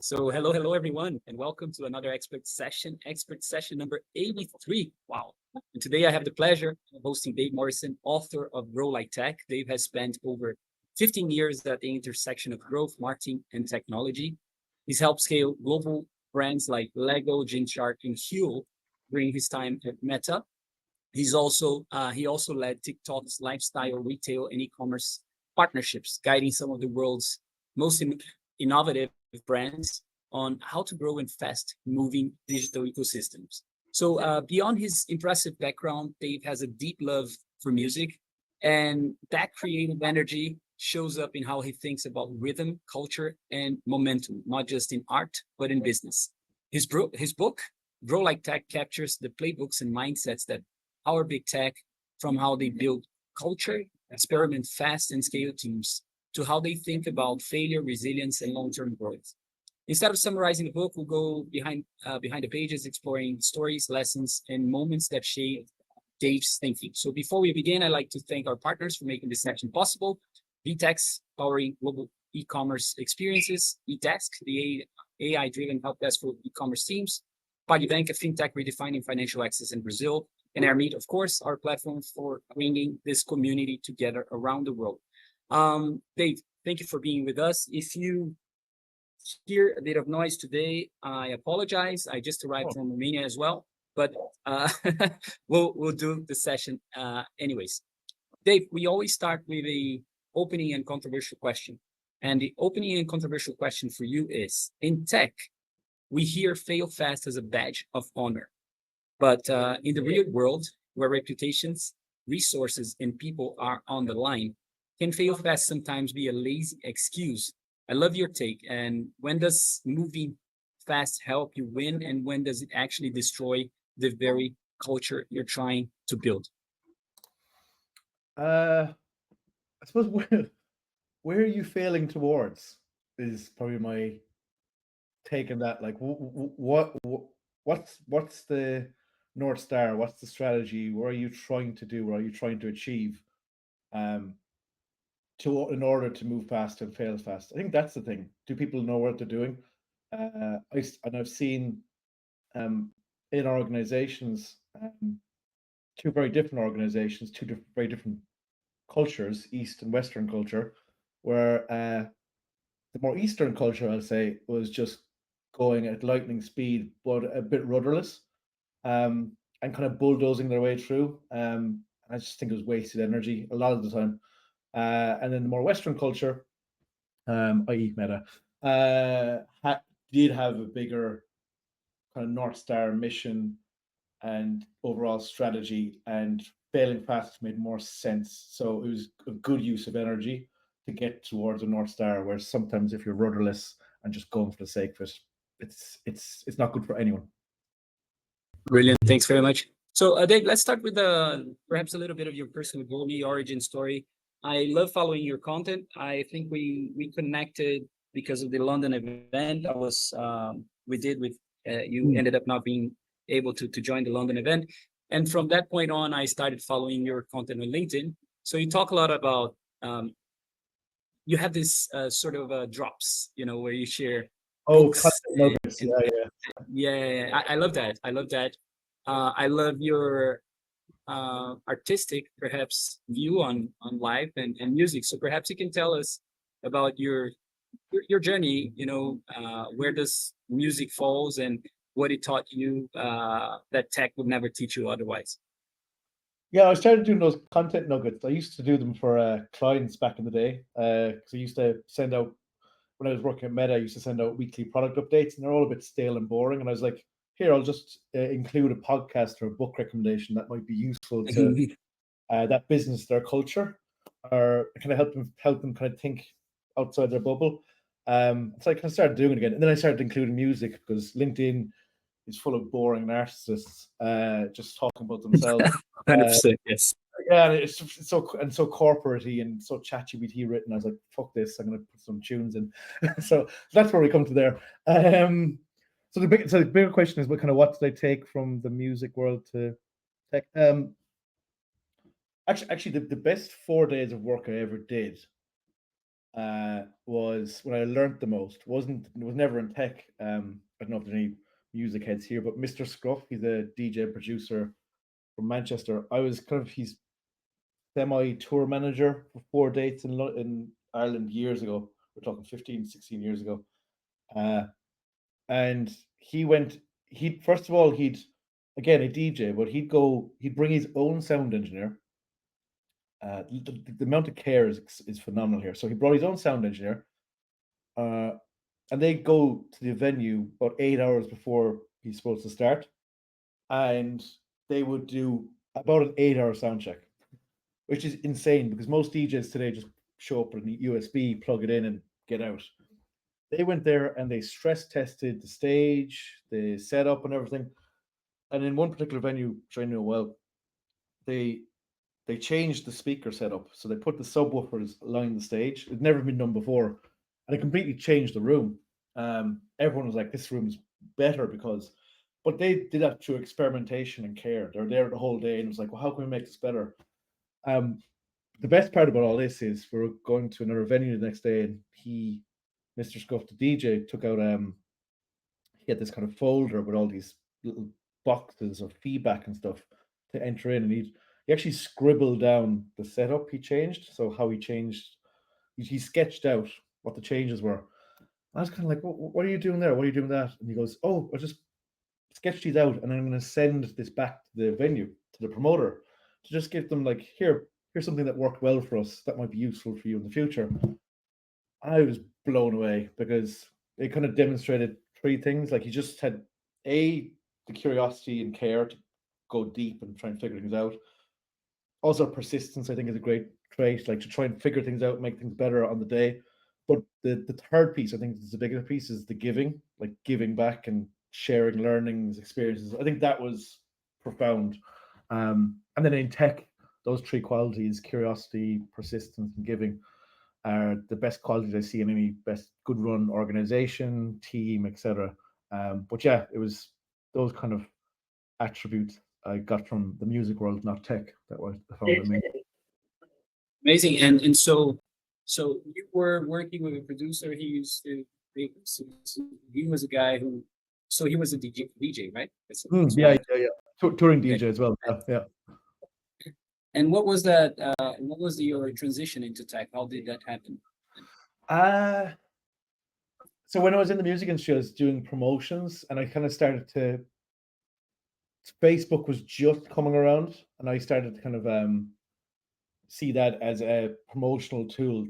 Hello everyone, and welcome to another expert session number 83. Wow. And today I have the pleasure of hosting Dave Morrison, author of Grow Like Tech. Dave has spent over 15 years at the intersection of growth, marketing, and technology. He's helped scale global brands like Lego, Gymshark, and Huel during his time at Meta. He also led TikTok's lifestyle, retail, and e-commerce partnerships, guiding some of the world's most innovative brands on how to grow in fast-moving digital ecosystems. Beyond his impressive background, Dave has a deep love for music, and that creative energy shows up in how he thinks about rhythm, culture, and momentum, not just in art, but in business. His book, Grow Like Tech, captures the playbooks and mindsets that power big tech, from how they build culture, experiment fast, and scale teams, to how they think about failure, resilience, and long-term growth. Instead of summarizing the book, we'll go behind the pages, exploring stories, lessons, and moments that shape Dave's thinking. So before we begin, I'd like to thank our partners for making this session possible. VTEX, powering global e-commerce experiences. eTask, the AI-driven help desk for e-commerce teams. PagBank, a fintech redefining financial access in Brazil. And Airmeet, of course, our platform for bringing this community together around the world. Dave, thank you for being with us. If you hear a bit of noise today, I apologize. I just arrived from Romania as well, but we'll do the session anyways. Dave, we always start with a opening and controversial question. And the opening and controversial question for you is, in tech, we hear fail fast as a badge of honor. But in the real world, where reputations, resources, and people are on the line, can fail fast sometimes be a lazy excuse? I love your take. And when does moving fast help you win? And when does it actually destroy the very culture you're trying to build? I suppose where are you failing towards is probably my take on that. Like, what's the North Star? What's the strategy? What are you trying to do? What are you trying to achieve? Um, to in order to move fast and fail fast. I think that's the thing. Do people know what they're doing? And I've seen um, in organizations, two very different organizations, very different cultures, East and Western culture, where the more Eastern culture, I'll say, was just going at lightning speed, but a bit rudderless, and kind of bulldozing their way through. I just think it was wasted energy a lot of the time. And then the more Western culture, i.e., Meta, did have a bigger kind of North Star mission and overall strategy, and failing fast made more sense. So it was a good use of energy to get towards a North Star, where sometimes if you're rudderless and just going for the sake of it, it's not good for anyone. Brilliant. Thanks very much. So, Dave, let's start with perhaps a little bit of your personal journey, origin story. I love following your content. I think we connected because of the London event. We did with you ended up not being able to join the London event, and from that point on, I started following your content on LinkedIn. So you talk a lot about you have this sort of drops, where you share Oh, content books nuggets. and yeah, I love that. I love that. I love your artistic, perhaps, view on life and music. So perhaps you can tell us about your journey. Where does music falls and what it taught you that tech would never teach you otherwise. Yeah, I started doing those content nuggets. I used to do them for clients back in the day, because I used to send out, when I was working at Meta, I used to send out weekly product updates, and they're all a bit stale and boring. And I was like, here, I'll just include a podcast or a book recommendation that might be useful to that business, their culture, or kind of help them kind of think outside their bubble. So I kind of started doing it again, and then I started including music because LinkedIn is full of boring narcissists just talking about themselves. 100%, yes. Yeah, it's so corporate-y and so ChatGPT written. I was like, fuck this, I'm gonna put some tunes in. So that's where we come to there. So the bigger question is, what did I take from the music world to tech? Actually, the best 4 days of work I ever did was when I learned the most. Was never in tech. I don't know if there's any music heads here, but Mr. Scruff, he's a DJ producer from Manchester. I was kind of his semi tour manager for 4 dates in Ireland years ago. We're talking 15, 16 years ago. Uh, and he went, he'd, first of all, he'd, again, a DJ, but he'd bring his own sound engineer. The amount of care is phenomenal here. So he brought his own sound engineer, uh, and they go to the venue about 8 hours before he's supposed to start, and they would do about an 8 hour sound check, which is insane because most DJs today just show up with a USB, plug it in, and get out. They went there and they stress tested the stage, the setup, and everything. And in one particular venue, which I know well, they they changed the speaker setup. So they put the subwoofers along the stage. It'd never been done before, and it completely changed the room. Everyone was like, "This room's better because," but they did that through experimentation and care. They're there the whole day, and it was like, "Well, how can we make this better?" Um, the best part about all this is we're going to another venue the next day, and Mr. Scuff, the DJ, took out he had this kind of folder with all these little boxes of feedback and stuff to enter in, and he actually scribbled down the setup he changed, so how he changed. He sketched out what the changes were. I was kind of like, what are you doing there? What are you doing that? And he goes, oh, I just sketched these out, and I'm going to send this back to the venue, to the promoter, to just give them like, here's something that worked well for us that might be useful for you in the future. I was blown away because it kind of demonstrated three things. Like he just had a the curiosity and care to go deep and try and figure things out. Also, persistence, I think, is a great trait, like to try and figure things out, make things better on the day. But the third piece, I think, is the bigger piece, is the giving, like giving back and sharing learnings, experiences. I think that was profound. And then in tech, those three qualities, curiosity, persistence, and giving, are the best qualities I see in any best good run organization, team, etc. But yeah, it was those kind of attributes I got from the music world, not tech, that was I found in me. Amazing. And so you were working with a producer. He used to he was a guy who so he was a DJ, right? That's Yeah, why. yeah, yeah. Touring Okay. DJ as well. Yeah, yeah. And what was that? What was your transition into tech? How did that happen? Uh so when I was in the music industry, I was doing promotions, and I kind of started to. Facebook was just coming around, and I started to kind of see that as a promotional tool.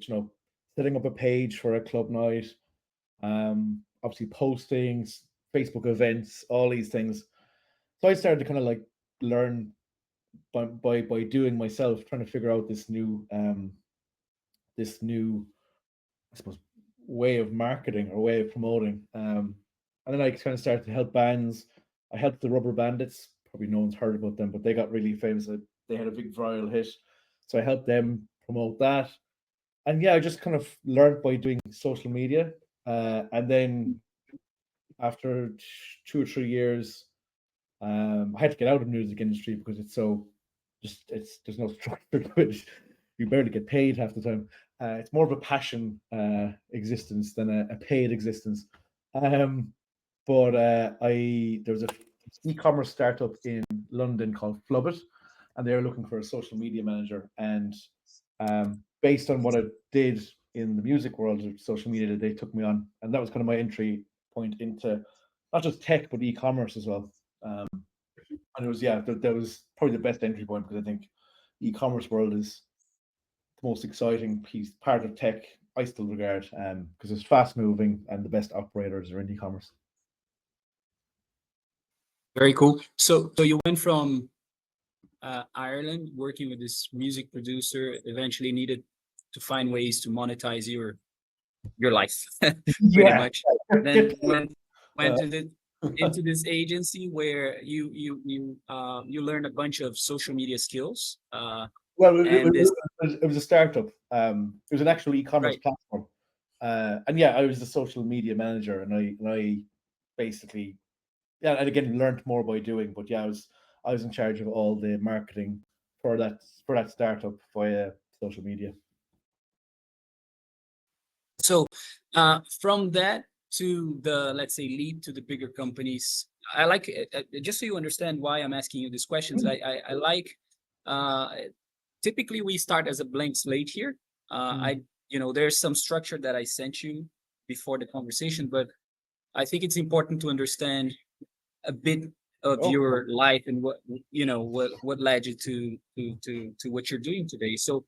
Setting up a page for a club night, obviously postings, Facebook events, all these things. So I started to kind of like learn by doing myself, trying to figure out this new I suppose way of marketing or way of promoting. And then I kind of started to help bands. I helped the Rubber Bandits. Probably no one's heard about them, but they got really famous. They had a big viral hit, so I helped them promote that. And yeah, I just kind of learned by doing social media. And then after 2 or 3 years, I had to get out of the music industry because it's there's no structure to it. You barely get paid half the time. It's more of a passion existence than a paid existence. Um, but I there was a e-commerce startup in London called Flubbit, and they were looking for a social media manager. And based on what I did in the music world of social media, they took me on, and that was kind of my entry point into not just tech but e-commerce as well. Um, and it was that was probably the best entry point because I think e-commerce world is the most exciting piece part of tech I still regard because it's fast moving and the best operators are in e-commerce. Very cool. So you went from Ireland working with this music producer. Eventually needed to find ways to monetize your life, pretty Yeah. much. Then went Uh, to the into this agency where you learned a bunch of social media skills. well, And this it was a startup. It was an actual e-commerce right. platform, and yeah, I was the social media manager, and I basically and again learned more by doing. But yeah, I was in charge of all the marketing for that startup via social media. So from that to the, let's say, lead to the bigger companies, I like just so you understand why I'm asking you these questions. I like typically we start as a blank slate here. There's some structure that I sent you before the conversation, but I think it's important to understand a bit of your life and what led you to what you're doing today. So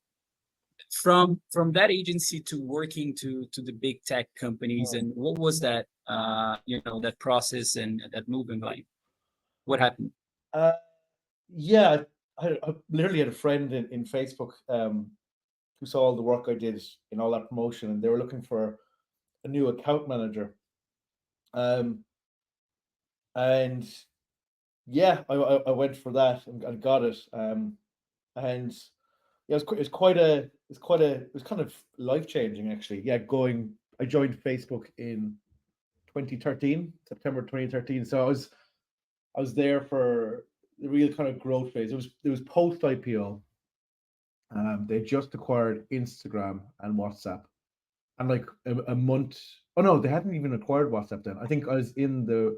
from that agency to working to the big tech companies, and what was that that process and that movement like? What happened? Yeah, I literally had a friend in Facebook who saw all the work I did in all that promotion, and they were looking for a new account manager. And yeah, I went for that and got it. And yeah, it was kind of life changing actually. Yeah, I joined Facebook in 2013, September 2013. So I was there for the real kind of growth phase. It was post IPO. They just acquired Instagram and WhatsApp, and like a month. Oh no, they hadn't even acquired WhatsApp then. I think I was in the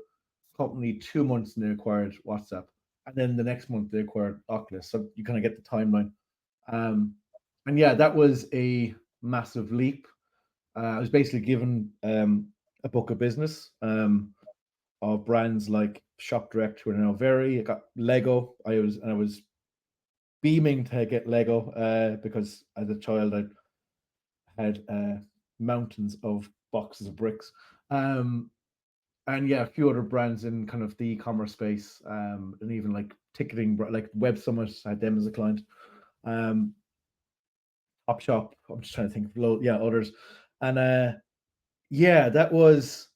company 2 months and they acquired WhatsApp, and then the next month they acquired Oculus. So you kind of get the timeline. Um, and yeah, that was a massive leap. I was basically given a book of business of brands like Shop Direct, who are now very. I got Lego. I was beaming to get Lego because as a child I had mountains of boxes of bricks. And yeah, a few other brands in kind of the e-commerce space, and even like ticketing, like Web Summit, I had them as a client. Top Shop, I'm just trying to think of others. And yeah, it was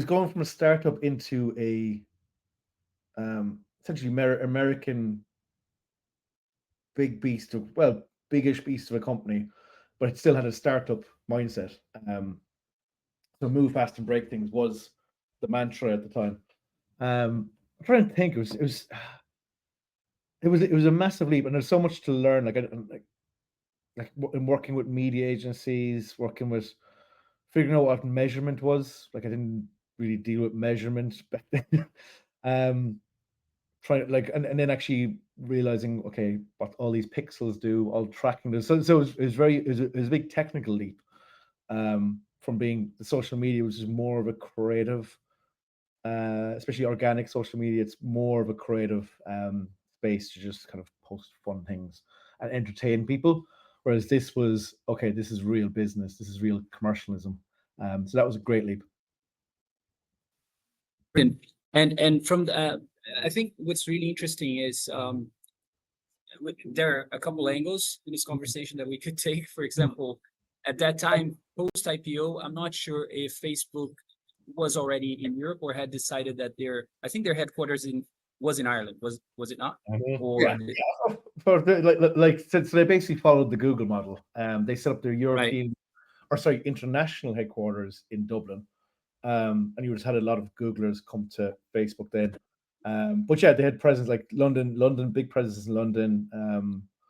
going from a startup into a essentially American biggish beast of a company, but it still had a startup mindset. So move fast and break things was the mantra at the time. I'm trying to think. It was a massive leap, and there's so much to learn. In working with media agencies, working with figuring out what measurement was. Like I didn't really deal with measurement back then. Trying and then actually realizing what all these pixels do, all tracking this. So it was a big technical leap from being the social media, which is more of a creative, especially organic social media. It's more of a creative space to just kind of post fun things and entertain people. Whereas this was this is real business. This is real commercialism. So that was a great leap. And from the, I think what's really interesting is there are a couple angles in this conversation that we could take. For example, at that time, post IPO, I'm not sure if Facebook was already in Europe or had decided that I think their headquarters was in Ireland. Was it not? Or Yeah. For so they basically followed the Google model. They set up their European, or sorry, international headquarters in Dublin. And you just had a lot of Googlers come to Facebook then. But yeah, they had presence like London, big presence in London,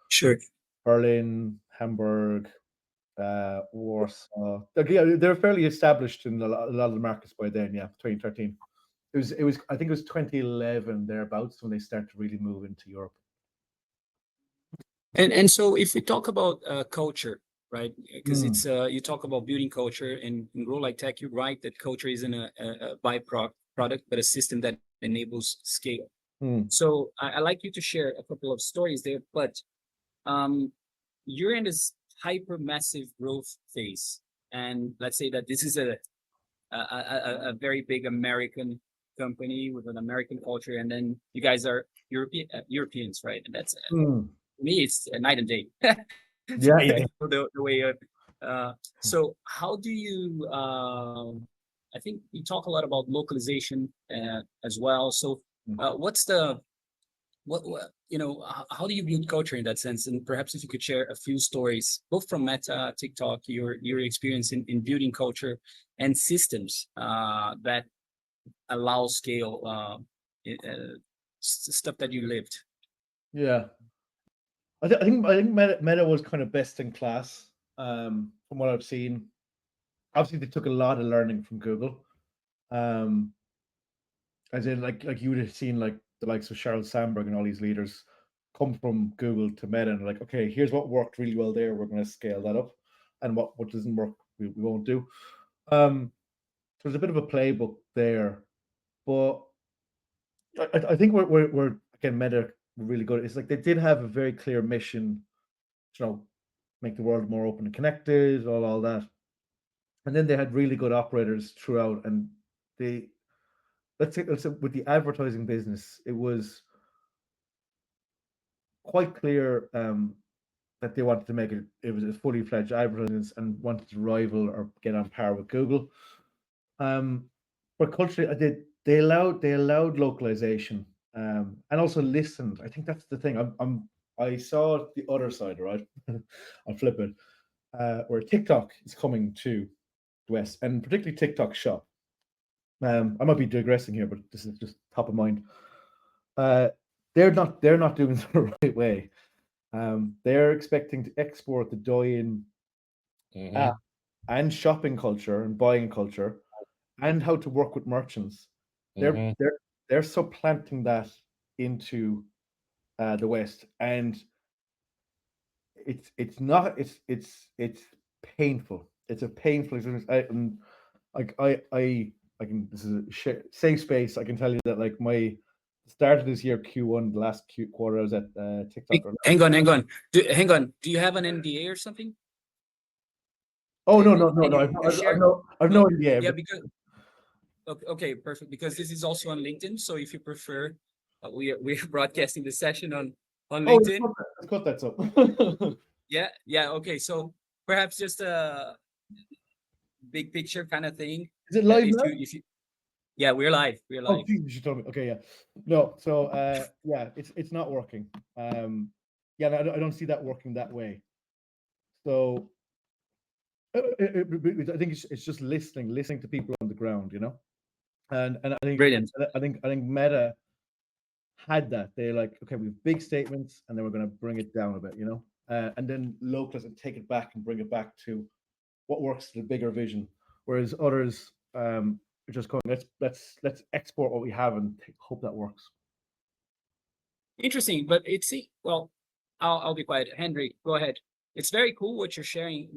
sure. Berlin, Hamburg, Warsaw. Yeah, they're fairly established in a lot of the markets by then. Yeah, 2013. It was I think it was 2011 thereabouts when they started to really move into Europe. And so if we talk about culture, right? Because it's you talk about building culture and in Grow Like Tech, you're right that culture isn't a byproduct, but a system that enables scale. So I like you to share a couple of stories there, but you're in this hyper massive growth phase, and let's say that this is a very big American company with an American culture, and then you guys are Europeans, right? And that's me, it's a night and day. Yeah. The way of, so how do you? I think we talk a lot about localization as well. So what's the what how do you build culture in that sense? And perhaps if you could share a few stories, both from Meta, TikTok, your experience in building culture and systems that allow scale, stuff that you lived. Yeah. I think Meta was kind of best in class. from what I've seen. Obviously, they took a lot of learning from Google. Um, as in, like you would have seen, like the likes of Sheryl Sandberg and all these leaders come from Google to Meta and like, okay, here's what worked really well there. We're going to scale that up, and what doesn't work, we won't do. So there's a bit of a playbook there, but I think we're again Meta really good. It's like they did have a very clear mission, you know, make the world more open and connected, all that. And then they had really good operators throughout. And they let's say with the advertising business, it was quite clear that they wanted to make it was a fully fledged advertising and wanted to rival or get on par with Google. Um, but culturally, they allowed localization, and also listened. I think that's the thing. I saw the other side, right? I'll flip it. Where TikTok is coming to the West, and particularly TikTok Shop. I might be digressing here, but this is just top of mind. Uh, they're not doing it the right way. They're expecting to export the Douyin Mm-hmm. app and shopping culture and buying culture and how to work with merchants. They're Mm-hmm. they're they're supplanting that into the West, and it's not it's painful. It's a painful experience. Like I can this is a safe space. I can tell you that like my start of this year Q1, the last quarter, I was at TikTok. Hang on, hang on. Hang on. Do you have an NDA or something? Oh no no no Can no! you I've share? no I've No. no idea. Yeah, But because okay, perfect. Because this is also on LinkedIn. So if you prefer, we are broadcasting the session on oh, LinkedIn. let's cut that up. Yeah, yeah. Okay, so perhaps just a big picture kind of thing. Is it live now? If you, yeah, we're live. We're Oh, live. geez, you should tell me. Okay, yeah. No, so yeah, it's not working. Yeah, I don't see that working that way. So I think it's just listening to people on the ground, you know. And Brilliant. I think Meta had that. They're like, okay, we have big statements, and then we're going to bring it down a bit, you know, and then localize and take it back and bring it back to what works to the bigger vision. Whereas others are just going, let's export what we have and hope that works. Interesting, but it's well, I'll be quiet. Henry, go ahead. It's very cool what you're sharing.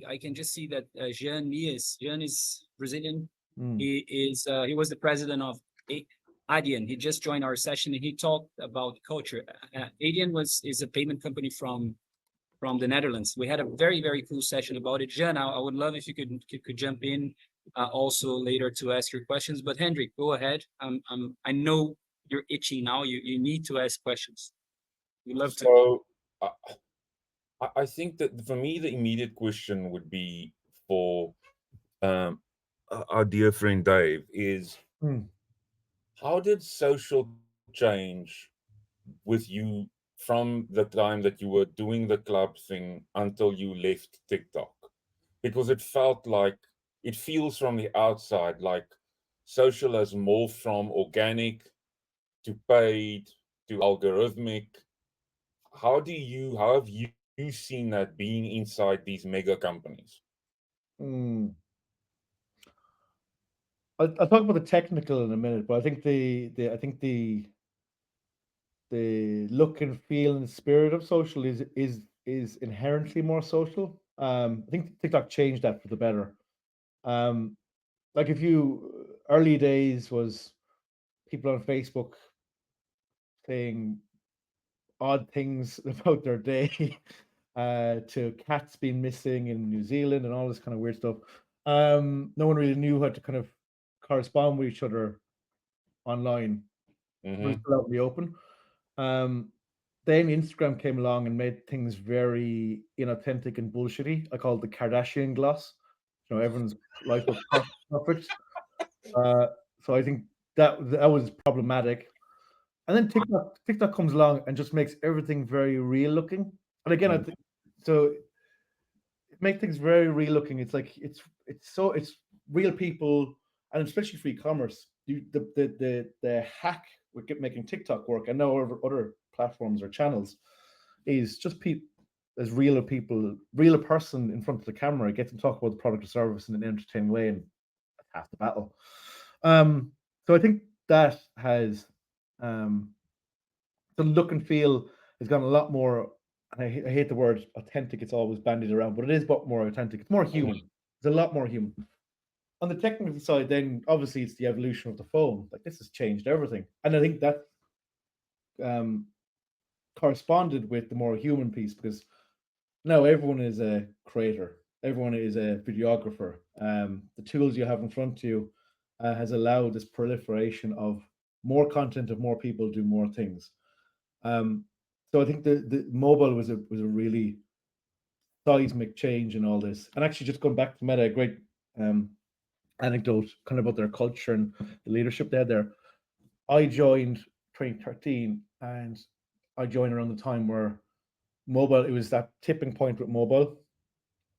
I can just see that Jean is Brazilian. Mm. He was the president of Adyen. He just joined our session and he talked about culture. Adyen is a payment company from the Netherlands. We had a very cool session about it. Jean, I would love if you could jump in also later to ask your questions. But Henry, go ahead. I know you're itching now. You need to ask questions. We love to. So I think that for me, the immediate question would be for um, our dear friend Dave is Mm. how did social change with you from the time that you were doing the club thing until you left TikTok? Because it feels from the outside like social has morphed from organic to paid to algorithmic. How have you seen that being inside these mega companies? Mm. I'll talk about the technical in a minute, but I think the look and feel and spirit of social is inherently more social. I think TikTok changed that for the better. Um, like if you early days was people on Facebook saying odd things about their day, to cats being missing in New Zealand and all this kind of weird stuff. No one really knew how to kind of correspond with each other online. It was Mm-hmm. still out in the open. Um, then Instagram came along and made things very inauthentic and bullshitty. I call it the Kardashian gloss. You know, everyone's life was perfect. Uh, so I think that was problematic. And then TikTok comes along and just makes everything very real looking. And again, I Mm-hmm. think so. It makes things very real looking. It's like it's real people, and especially for e-commerce. The hack with making TikTok work, and now other platforms or channels, is just as real people, real person in front of the camera, get them talk about the product or service in an entertaining way, and that's half the battle. So I think that has the look and feel has gone a lot more. And I hate the word authentic; it's always bandied around, but it is but more authentic. It's more human. It's a lot more human. On the technical side, then obviously it's the evolution of the phone. Like this has changed everything, and I think that um, corresponded with the more human piece because now everyone is a creator, everyone is a videographer. The tools you have in front of you has allowed this proliferation of more content, of more people do more things. Um, so I think the mobile was a really seismic change in all this. And actually, just going back to Meta, a great um, anecdote kind of about their culture and the leadership they had there. I joined 2013, and I joined around the time where mobile, it was that tipping point with mobile.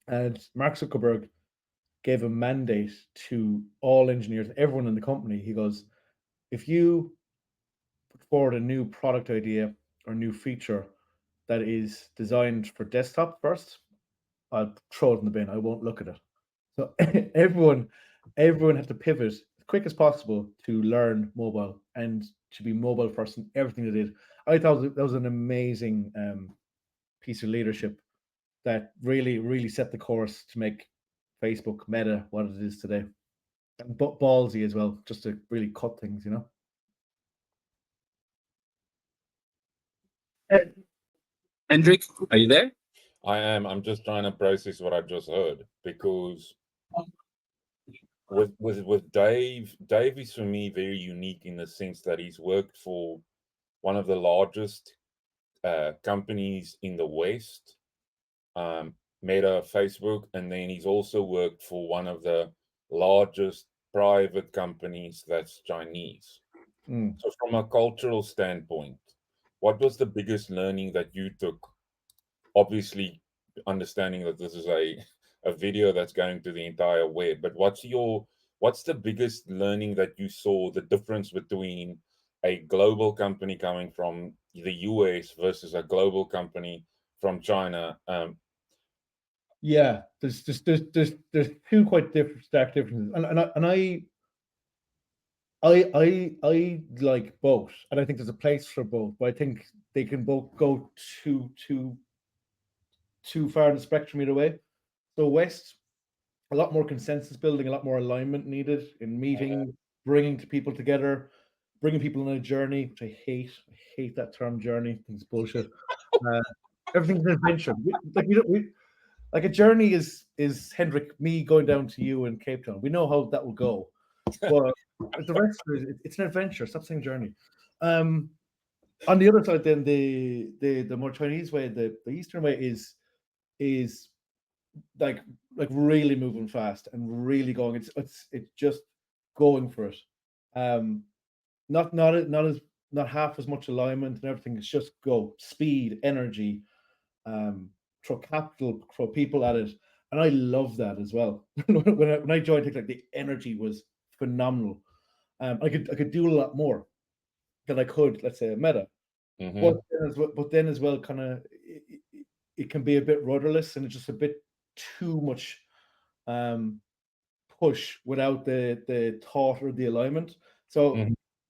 And Mark Zuckerberg gave a mandate to all engineers, everyone in the company. He goes, if you put forward a new product idea or new feature that is designed for desktop first, I'll throw it in the bin. I won't look at it. So everyone had to pivot as quick as possible to learn mobile and to be mobile first in everything they did. I thought that was an amazing piece of leadership that really set the course to make Facebook Meta what it is today. But ballsy as well, just to really cut things, you know. Hendrik, are you there? I am. I'm just trying to process what I just heard because with Dave, Dave is for me very unique in the sense that he's worked for one of the largest companies in the West, Meta, Facebook, and then he's also worked for one of the largest private companies that's Chinese. So from a cultural standpoint, what was the biggest learning that you took? Obviously, understanding that this is a video that's going to the entire web, but what's the biggest learning that you saw, the difference between a global company coming from the US versus a global company from China? Yeah, there's two quite different stark differences, and I like both, and I think there's a place for both, but I think they can both go too far in the spectrum either way. So West, a lot more consensus building, a lot more alignment needed in meeting, bringing people together, bringing people on a journey, which I hate. I hate that term journey. I think it's bullshit. Everything's an adventure. Like a journey is Hendrik, me going down to you in Cape Town. We know how that will go, but the rest of it, it's an adventure. Stop saying journey. On the other side, then the more Chinese way, the Eastern way is like really moving fast and really going. It's just going for it. Um, not half as much alignment and everything. It's just go speed, energy, throw capital, throw people at it, and I love that as well. When I joined TikTok, the energy was phenomenal. I could do a lot more than I could, let's say, a Meta. But then as well, kind of, it can be a bit rudderless and it's just a bit too much push without the thought or the alignment. So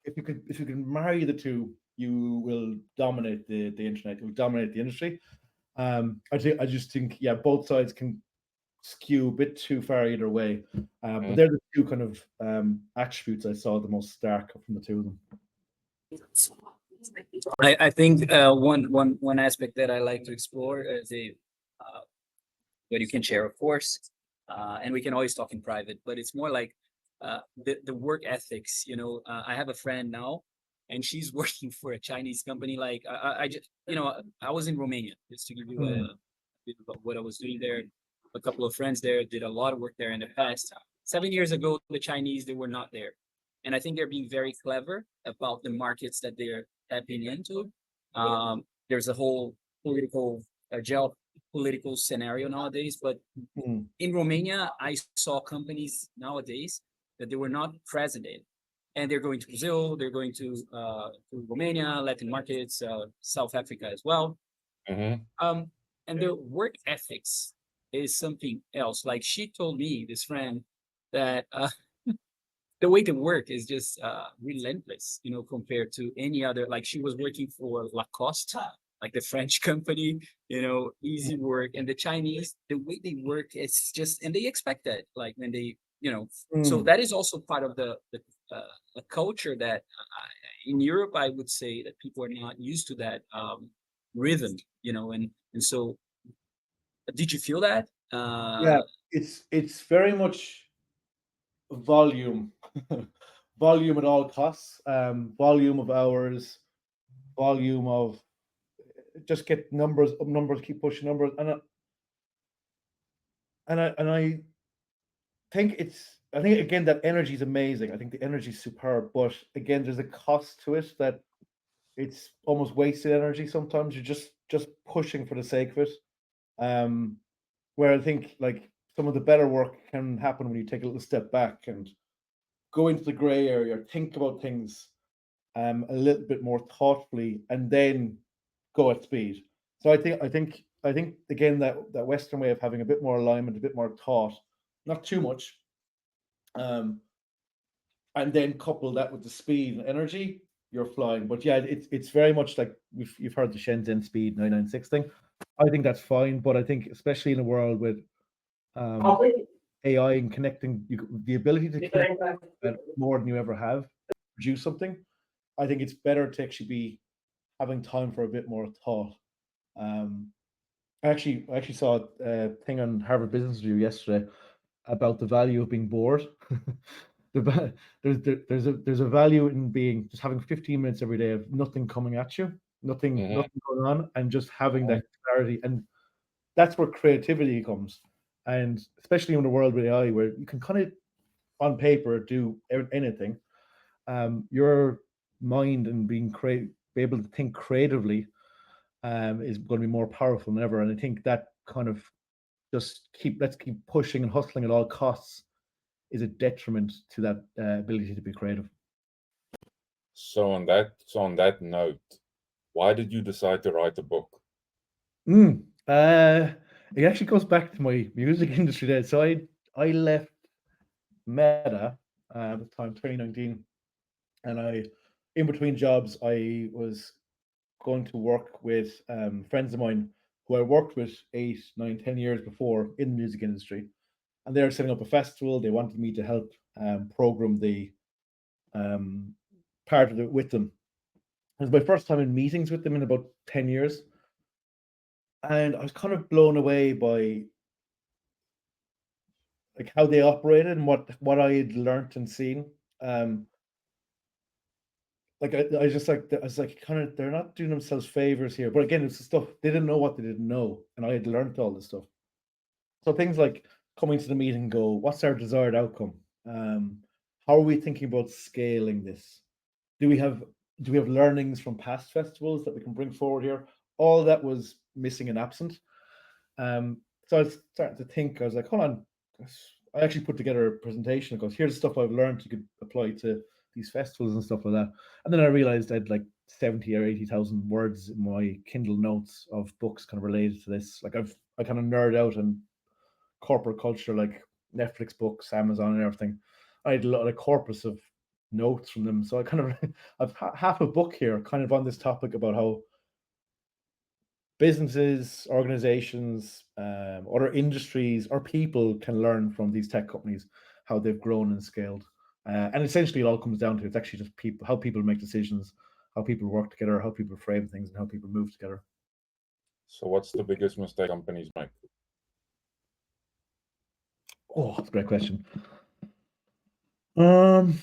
if you can marry the two, you will dominate the internet. You will dominate the industry. I just think both sides can skew a bit too far either way. But they're the two kind of attributes I saw the most stark from the two of them. I think one aspect that I like to explore is what you can share, of course, and we can always talk in private, but it's more like the work ethics. I have a friend now, and she's working for a Chinese company. Like I just, I was in Romania, just to give you a bit about what I was doing there. A couple of friends there did a lot of work there in the past. 7 years ago, the Chinese, they were not there. And I think they're being very clever about the markets that they're tapping into. There's a whole geopolitical scenario nowadays, but in Romania, I saw companies nowadays that they were not present in. And they're going to Brazil, they're going to Romania, Latin markets, South Africa as well. and their work ethics is something else. Like she told me, this friend, that the way they work is just relentless, compared to any other. Like she was working for Lacoste, like the French company, easy work. And the Chinese, the way they work is just, and they expect that, like when they, so that is also part of the culture that in Europe, I would say that people are not used to that rhythm, and so did you feel that? Yeah, it's very much volume, volume at all costs, volume of hours, volume of just get numbers up, numbers, keep pushing numbers, and I think I think again that energy is amazing. I think the energy is superb, but again, there's a cost to it that it's almost wasted energy. Sometimes you're just pushing for the sake of it. Um, where I think like some of the better work can happen when you take a little step back and go into the gray area, think about things a little bit more thoughtfully, and then go at speed. So I think again that Western way of having a bit more alignment, a bit more thought, not too much, um, and then couple that with the speed and energy, you're flying. But yeah, it's very much like you've heard the Shenzhen Speed 996 thing. I think that's fine, but I think especially in a world with um, AI and connecting the ability to connect more than you ever have, produce something. I think it's better to actually be having time for a bit more thought. Um, I actually saw a thing on Harvard Business Review yesterday about the value of being bored. There's a value in being just having 15 minutes every day of nothing coming at you, nothing going on, and just having that clarity. And that's where creativity comes. And especially in the world with AI, where you can kind of on paper do anything, your mind and be able to think creatively is going to be more powerful than ever. And I think that kind of let's keep pushing and hustling at all costs is a detriment to that ability to be creative. So on that note, why did you decide to write a book? It actually goes back to my music industry days. So I left Meta at the time, 2019, and in between jobs, I was going to work with friends of mine who I worked with 8, 9, 10 years before in the music industry, and they were setting up a festival. They wanted me to help program the um, part of it with them. It was my first time in meetings with them in about 10 years, and I was kind of blown away by like how they operated and what I had learnt and seen. Um, like I just like I was like kind of they're not doing themselves favors here. But again, it's the stuff they didn't know what they didn't know, and I had learnt all this stuff. So things like coming to the meeting and go, what's our desired outcome? Um, how are we thinking about scaling this? Do we have do we have learnings from past festivals that we can bring forward here? All that was missing and absent. So I was starting to think, I was like, hold on. I actually put together a presentation that goes, here's the stuff I've learned you could apply to these festivals and stuff like that. And then I realized I had like 70 or 80,000 words in my Kindle notes of books kind of related to this. Like I kind of nerd out on corporate culture, like Netflix books, Amazon, and everything. I had a lot of corpus of notes from them. So I kind of I've half a book here, kind of on this topic about how businesses, organizations, other industries, or people can learn from these tech companies how they've grown and scaled. And essentially, it all comes down to it's actually just people, how people make decisions, how people work together, how people frame things, and how people move together. So what's the biggest mistake companies make? Oh, that's a great question. Um,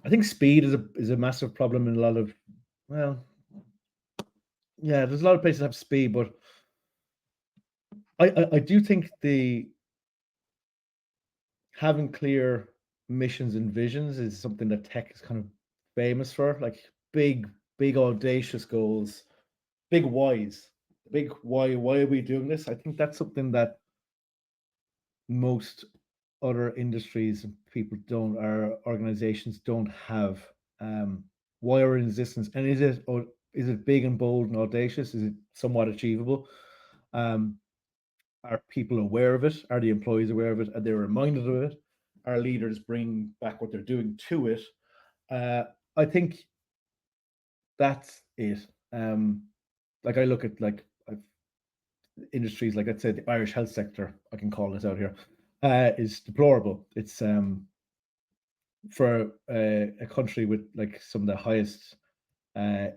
I think speed is a massive problem in a lot of, well, yeah, there's a lot of places that have speed, but I do think the having clear missions and visions is something that tech is kind of famous for, like big audacious goals, big whys, big why are we doing this? I think that's something that most other industries and people don't or organizations don't have. Why are in existence, and is it Is it big and bold and audacious? Is it somewhat achievable? Are people aware of it? Are the employees aware of it? Are they reminded of it? Are leaders bring back what they're doing to it? I think that's it. Like I look at industries like I'd say the Irish health sector, I can call this out here, is deplorable. It's for a country with like some of the highest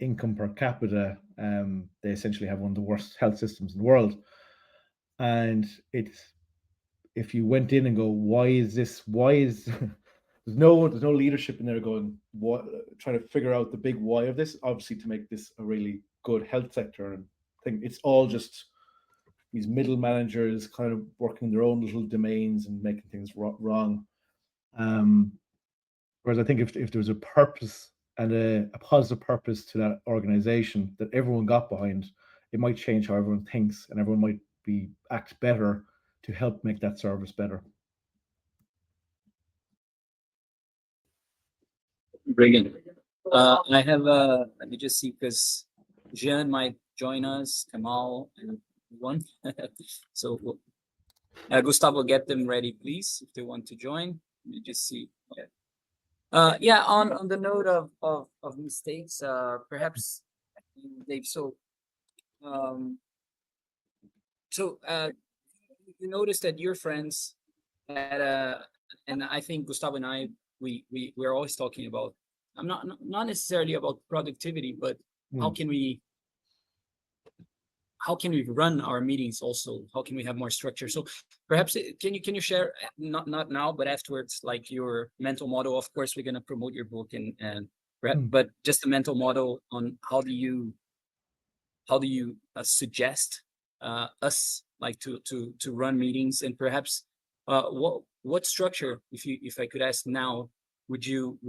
income per capita, they essentially have one of the worst health systems in the world. And it's if you went in and go, why is this? Why is there's no leadership in there going what trying to figure out the big why of this. Obviously, to make this a really good health sector, and I think it's all just these middle managers kind of working their own little domains and making things wrong. Whereas I think if there was a purpose and a positive purpose to that organization that everyone got behind, it might change how everyone thinks and everyone might act better to help make that service better. Brilliant. I have let me just see because Jean might join us, Kamal, and one. So Gustavo, get them ready, please, if they want to join. Let me just see. Yeah, on the note of mistakes, perhaps Dave. Um, you noticed that your friends had and I think Gustavo and I we're always talking about. I'm not necessarily about productivity, but how can we run our meetings also? How can we have more structure? So perhaps can you share not now but afterwards, like your mental model? Of course, we're going to promote your book and but just a mental model on how do you suggest us like to run meetings, and perhaps what structure, if I could ask now, would you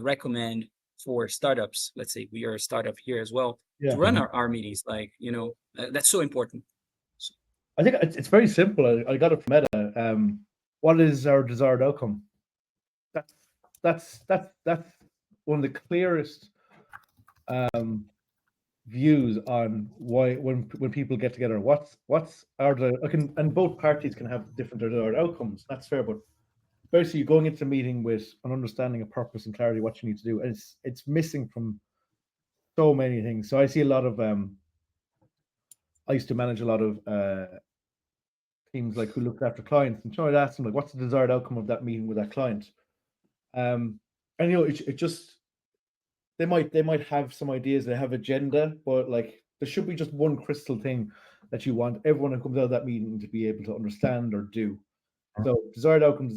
recommend for startups? Let's say we are a startup here as well, to run our meetings, like that's so important. So, I think it's very simple. I got it from Meta. What is our desired outcome? That's one of the clearest views on why when people get together. What's and both parties can have different desired outcomes. That's fair, but basically you're going into a meeting with an understanding of purpose and clarity what you need to do, and it's missing from so many things. So I see a lot of I used to manage a lot of teams like who looked after clients, and try to ask them like, what's the desired outcome of that meeting with that client? And it just they might have some ideas, they have agenda, but like there should be just one crystal thing that you want everyone who comes out of that meeting to be able to understand or do. So desired outcome.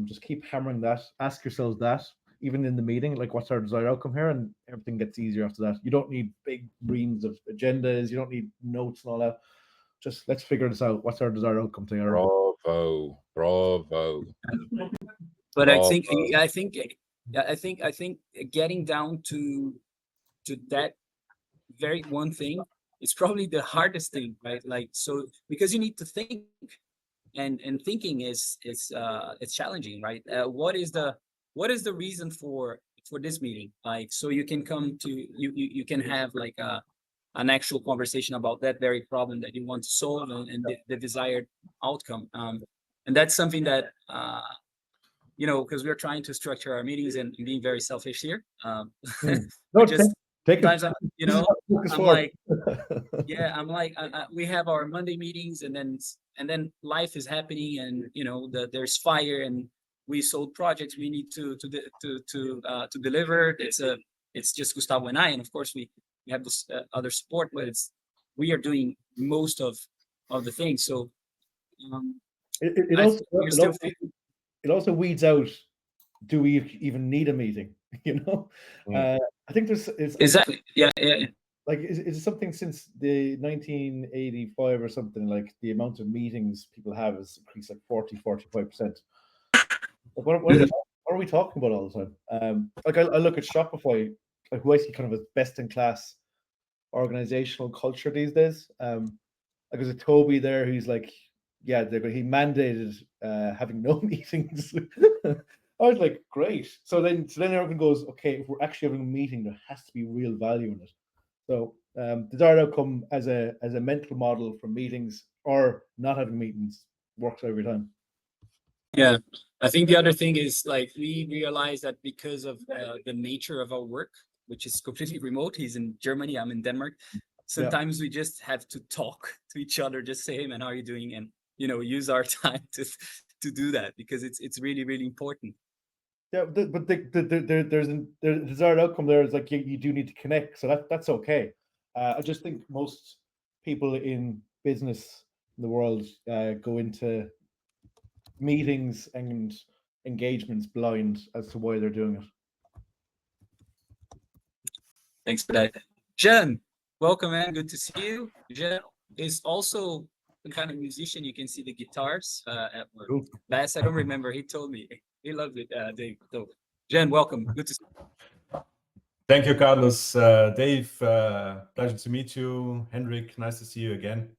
Just keep hammering that. Ask yourselves that, even in the meeting, like what's our desired outcome here, and everything gets easier after that. You don't need big reams of agendas. You don't need notes and all that. Just let's figure this out. What's our desired outcome together? Bravo. but I think getting down to that very one thing is probably the hardest thing, right? Like, so because you need to think, and thinking is it's challenging, right? What is the reason for this meeting? Like, so you can come to you can have like an actual conversation about that very problem that you want to solve, and the desired outcome. And that's something that because we're trying to structure our meetings and being very selfish here. No, just take sometimes I'm like, yeah, I'm like, we have our Monday meetings, and then life is happening, and there's fire, and we sold projects we need to deliver. It's just Gustavo and I, and of course we have this other support, but we are doing most of the things. So it also weeds out, do we even need a meeting? I think there's exactly, yeah. Like is something since the 1985 or something, like the amount of meetings people have has increased like 45%. What are we talking about all the time? Like I look at Shopify, like who I see kind of as best in class organizational culture these days. Like there's a Toby there who's like, yeah, he mandated having no meetings. I was like, great. So then everyone goes, okay, if we're actually having a meeting, there has to be real value in it. So desired outcome as a mental model for meetings or not having meetings works every time. Yeah, I think the other thing is like we realize that because of the nature of our work, which is completely remote. He's in Germany, I'm in Denmark. Sometimes we just have to talk to each other, just say, "Hey man, how are you doing?" And use our time to do that because it's really, really important. Yeah, but there's a desired outcome there is like you do need to connect, so that's okay. I just think most people in business in the world go into meetings and engagements blind as to why they're doing it. Thanks for that. Jen, welcome, man. Good to see you. Jen is also the kind of musician. You can see the guitars at work. Cool. Bass, I don't remember. He told me. He loved it, Dave. So, Jen, welcome. Good to see you. Thank you, Carlos. Dave, pleasure to meet you. Hendrik, nice to see you again.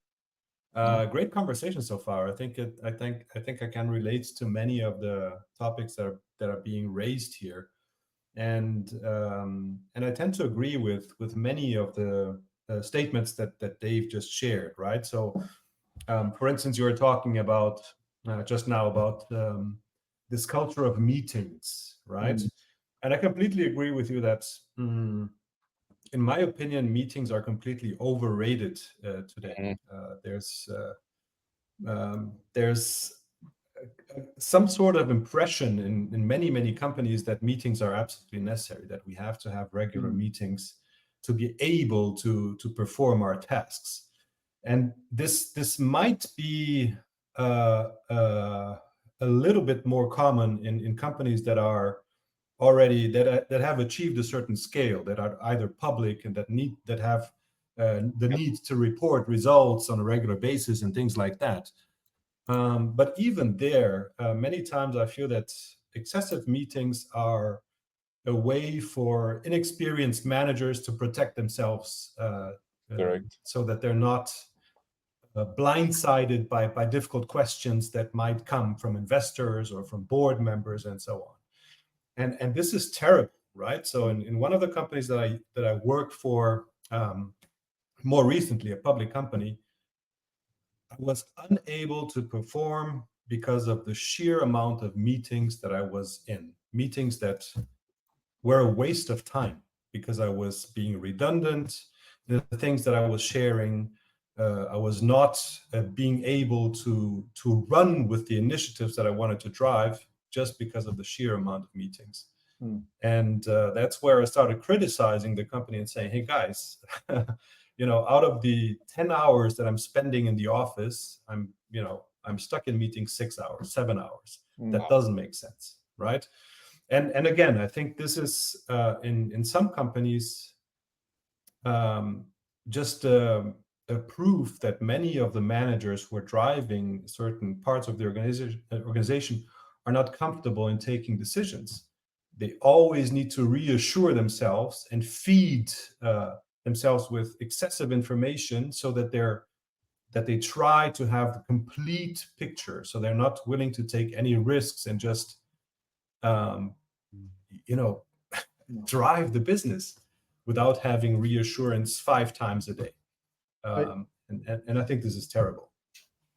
Great conversation so far. I think I can relate to many of the topics that are being raised here, and I tend to agree with many of the statements that Dave just shared. Right. So, for instance, you were talking about just now about this culture of meetings, right? And I completely agree with you that, in my opinion, meetings are completely overrated today. There's some sort of impression in many companies that meetings are absolutely necessary, that we have to have regular meetings to be able to perform our tasks. And this might be a little bit more common in companies that are already that have achieved a certain scale, that are either public and that have the need to report results on a regular basis and things like that. But even there, many times I feel that excessive meetings are a way for inexperienced managers to protect themselves, so that they're not blindsided by difficult questions that might come from investors or from board members and so on. And this is terrible, right? So in one of the companies that I worked for more recently, a public company, I was unable to perform because of the sheer amount of meetings that I was in, meetings that were a waste of time because I was being redundant. The things that I was sharing, I was not being able to run with the initiatives that I wanted to drive just because of the sheer amount of meetings. And that's where I started criticizing the company and saying, hey guys, out of the 10 hours that I'm spending in the office, I'm stuck in meetings 6 hours, 7 hours. That doesn't make sense, right? And again, I think this is in some companies just a proof that many of the managers who are driving certain parts of the organization are not comfortable in taking decisions. They always need to reassure themselves and feed themselves with excessive information so that they try to have the complete picture. So they're not willing to take any risks and just drive the business without having reassurance 5 times a day. And I think this is terrible.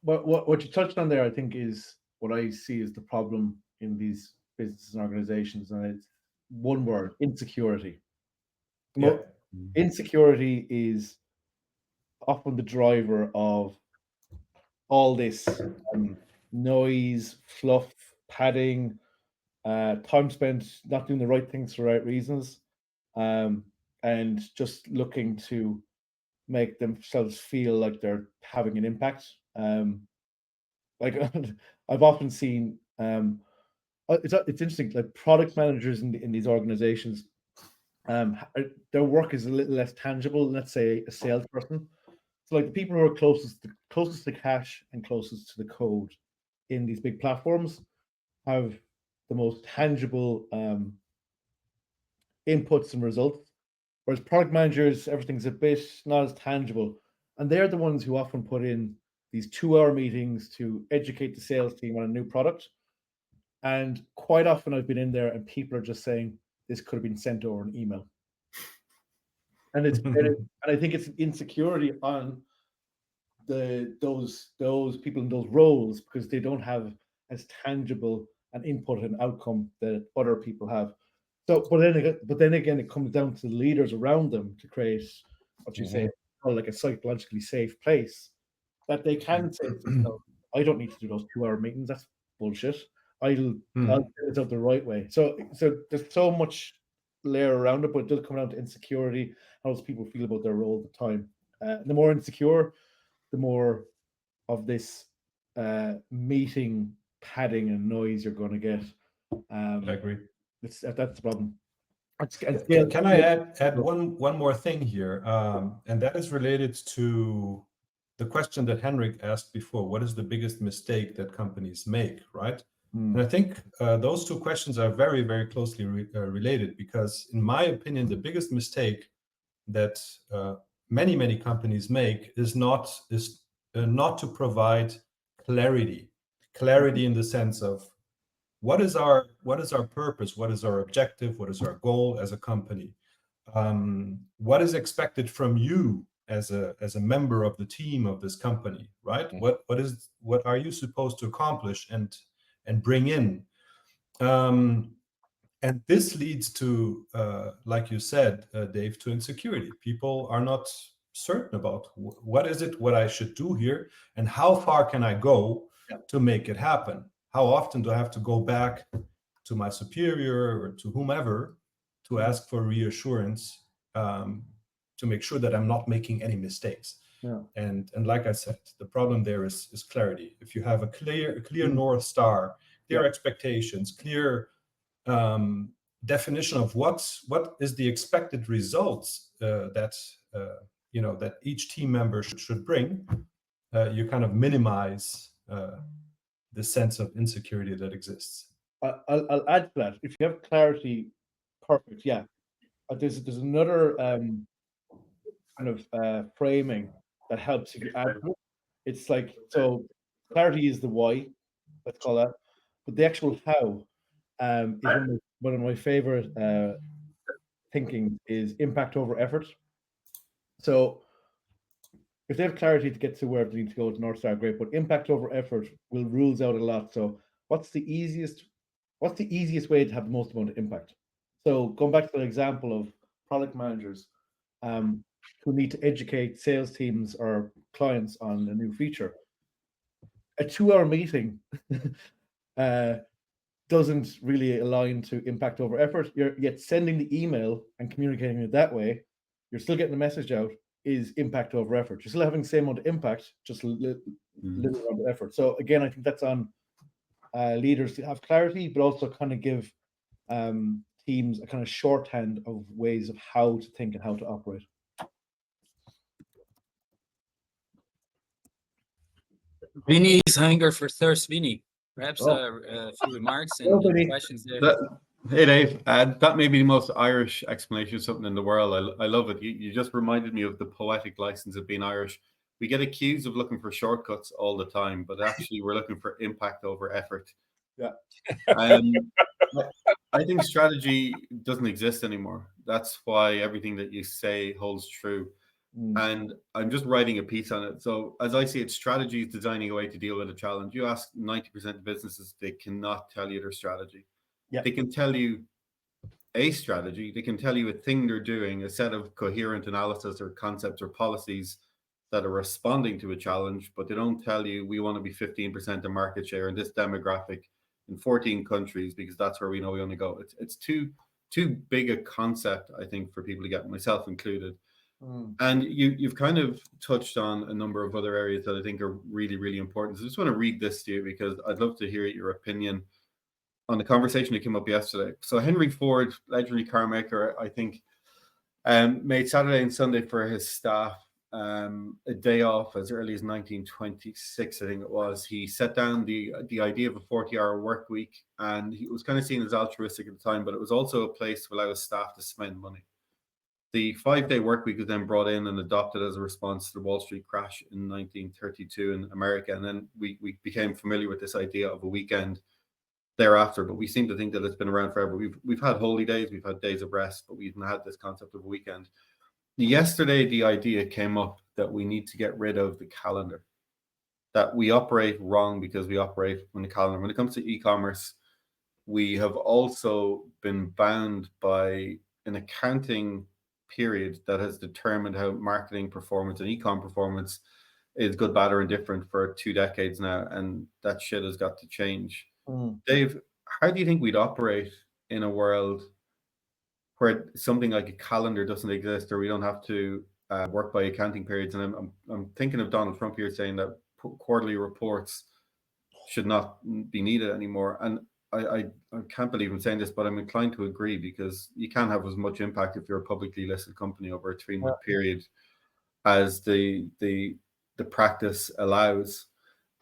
What you touched on there, I think, is what I see as the problem in these businesses and organizations, and it's one word: insecurity. Insecurity is often the driver of all this noise, fluff, padding, time spent not doing the right things for the right reasons, and just looking to make themselves feel like they're having an impact. Like I've often seen, it's interesting. Like product managers in these organizations, their work is a little less tangible than, let's say, a salesperson. So like the people who are closest to cash and closest to the code in these big platforms have the most tangible inputs and results. Whereas product managers, everything's a bit not as tangible. And they're the ones who often put in these 2-hour meetings to educate the sales team on a new product. And quite often I've been in there and people are just saying, this could have been sent over an email. and and I think it's an insecurity on those people in those roles because they don't have as tangible an input and outcome that other people have. So, but then again, it comes down to the leaders around them to create what you say, like a psychologically safe place that they can say to themselves, "I don't need to do those 2-hour meetings. That's bullshit. I'll do it out the right way." So there's so much layer around it, but it does come down to insecurity, how those people feel about their role at the time. The more insecure, the more of this meeting padding and noise you're going to get. I agree. That's the problem. Can I add one more thing here, and that is related to the question that Henrik asked before. What is the biggest mistake that companies make, right? And I think those two questions are very, very closely related, because in my opinion, the biggest mistake that many companies make is not to provide clarity in the sense of what is our purpose, what is our objective, what is our goal as a company, what is expected from you as a member of the team of this company, right? What are you supposed to accomplish and bring in, and this leads to, like you said, Dave, to insecurity. People are not certain about what I should do here, and how far can I go to make it happen. How often do I have to go back to my superior or to whomever to ask for reassurance, to make sure that I'm not making any mistakes? And like I said, the problem there is clarity. If you have a clear North Star, clear expectations, clear definition of what is the expected results that each team member should bring, you kind of minimize the sense of insecurity that exists. I'll add to that. If you have clarity, perfect. Yeah, there's another kind of framing that helps you add to it. It's like, so clarity is the why, let's call that, but the actual how is one of my favorite thinking is impact over effort. So if they have clarity to get to where they need to go to North Star, great, but impact over effort will rules out a lot. So what's the easiest way to have the most amount of impact? So going back to the example of product managers who need to educate sales teams or clients on a new feature, a 2-hour meeting doesn't really align to impact over effort. You're yet sending the email and communicating it that way, you're still getting the message out, is impact over effort. You're still having the same amount of impact, just little amount of effort. So again, I think that's on leaders to have clarity, but also kind of give teams a kind of shorthand of ways of how to think and how to operate. Vinny's hunger for thirst. Vinny, perhaps a few remarks and questions there. Hey Dave, that may be the most Irish explanation of something in the world. I love it. You just reminded me of the poetic license of being Irish. We get accused of looking for shortcuts all the time, but actually we're looking for impact over effort. Yeah. I think strategy doesn't exist anymore. That's why everything that you say holds true. And I'm just writing a piece on it. So as I see it, strategy is designing a way to deal with a challenge. You ask 90% of businesses, they cannot tell you their strategy. Yeah. They can tell you a strategy. They can tell you a thing they're doing, a set of coherent analysis or concepts or policies that are responding to a challenge, but they don't tell you we want to be 15% of market share in this demographic in 14 countries because that's where we know we want to go. It's too big a concept, I think, for people to get, myself included. And you've kind of touched on a number of other areas that I think are really, really important. So I just want to read this to you because I'd love to hear your opinion on the conversation that came up yesterday. So Henry Ford, legendary car maker, I think, made Saturday and Sunday for his staff a day off as early as 1926, I think it was. He set down the idea of a 40-hour work week, and he was kind of seen as altruistic at the time, but it was also a place to allow his staff to spend money. The 5-day work week was then brought in and adopted as a response to the Wall Street crash in 1932 in America. And then we became familiar with this idea of a weekend thereafter, but we seem to think that it's been around forever. We've had holy days, we've had days of rest, but we haven't had this concept of a weekend. Yesterday, the idea came up that we need to get rid of the calendar, that we operate wrong because we operate on the calendar. When it comes to e-commerce, we have also been bound by an accounting period that has determined how marketing performance and e-com performance is good, bad, or indifferent for 2 decades now, and that shit has got to change. Dave, how do you think we'd operate in a world where something like a calendar doesn't exist, or we don't have to work by accounting periods? And I'm thinking of Donald Trump here saying that quarterly reports should not be needed anymore. And I can't believe I'm saying this, but I'm inclined to agree, because you can't have as much impact if you're a publicly listed company over a 3-month period as the practice allows.